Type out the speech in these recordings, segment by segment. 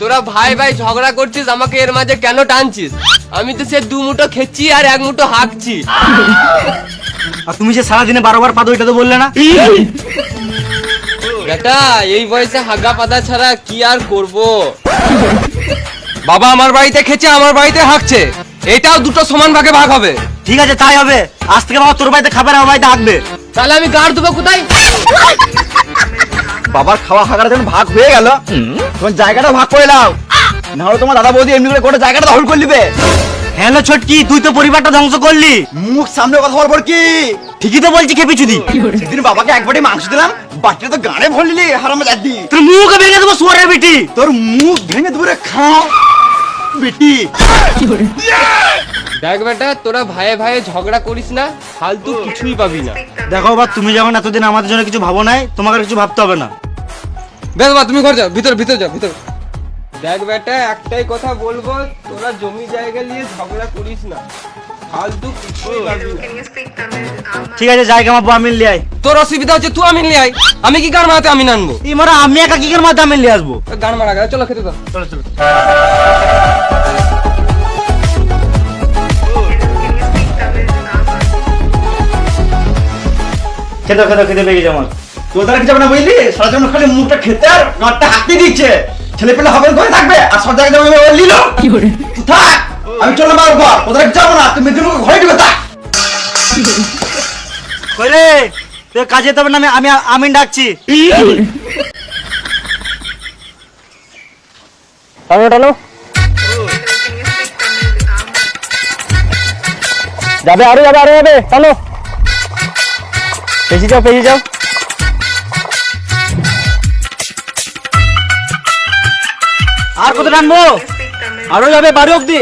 তোরা ভাই ভাই ঝগড়া করছিস, আমাকে এর মাঝে কেন টানছিস? আমি তো সে 2 মুঠো খেচ্ছি আর 1 মুঠো হাঁকছি। আর তুমি যে সারাদিনে 12 বার পাদো, এটা তো বললে না? বেটা এই বয়সে হাগা পাতা ছাড়া কি আর করব? বাবা আমার বাড়িতে খেছে, আমার বাড়িতে হাঁকছে, এটাও দুটো সমান ভাগে ভাগ হবে। ঠিক আছে তাই হবে। আজ থেকে বাবা তোর বাড়িতে খাবে না, আমার বাড়িতে হাঁকবে। তাহলে আমি গাড় দেবো কোথায়? বাবার খাওয়া হাগাটা যখন ভাগ হয়ে গেল, তখন জায়গাটা ভাগ করে নাও, না হলে তোমার দাদা বৌদি এমনি করে গোটা জায়গাটা দখল করে নিবে। হ্যালো ছোটকি, তুই তো পরিবারটা ধ্বংস করলি। মুখ সামনে কথা বলবো কি? ঠিকই তো বলছি খেপি চুদি। সেদিন বাবাকে এক বাটি মাংস দিলাম, বাটিটা তো গানে ভরলি হারামে দাদি। তোর মুখ ভেঙে দেবো সোয়ারে বেটি। তোর মুখ ভেঙে দেবো রে খাও বেটি। দেখ বেটা, তোরা ভাইয়ে ভাইয়ে ঝগড়া করিস না, ফালতু কিছুই পাবি না। দেখো বাবা, তুমি যখন এতদিন আমাদের জন্য কিছু ভাবো নাই, তোমাকে আর কিছু ভাবতে হবে না। বেশ বাবা, তুমি ঘর যাও, ভিতর ভিতর যাও, ভিতর। দেখ বেটা, একটাই কথা বলবো, তোরা জমি জায়গা নিয়ে ঝগড়া করিস না, ফালতু কিছুই পাবি না। ঠিক আছে, জায়গা মাপবো, আমি নিয়ে আয়। তোর অসুবিধা হচ্ছে, তুই আমি নিয়ে আয়। আমি কি গান মারাতে আমি আনবো? এই মারা আমি একা কি করে মাথা আমি নিয়ে আসবো? গান মারা গেলে চলো খেতে দাও। চলো চলো, খেতে খেতে খেতে বেগে যাবো। তোর দ্বারা কিছু হবে না বুঝলি, সারা জীবন খালি মুখটা খেতে আর গাঁটটা হাঁকতে দিচ্ছে। ছেলে পেলে হবে করে থাকবে আর সব জায়গায় যাবে ওর লিলো তুই থাক। আমি চললাম আর ঘর, ওদের যাবো না, তুমি মেদিনীপুর ঘরে ঢুকে থাক। কইরে তুই কাজে যেতে হবে না, আমি আমিন ডাকছি। টানো টানো, যাবে আরো যাবে আরো যাবে, টানো, পেছি যাও পেছি যাও। আর কত টানবো? আরো যাবে 12 অব্দি।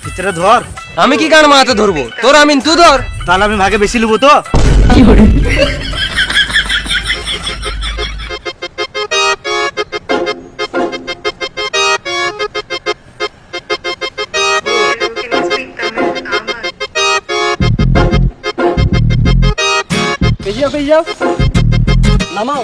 ভিতরে ধর। আমি কি গান মারাতে ধরবো? তোর আমিন তুই ধর। তাহলে আমি ভাগে বেশি নেবো তো। পেয়ে যাও নামাও।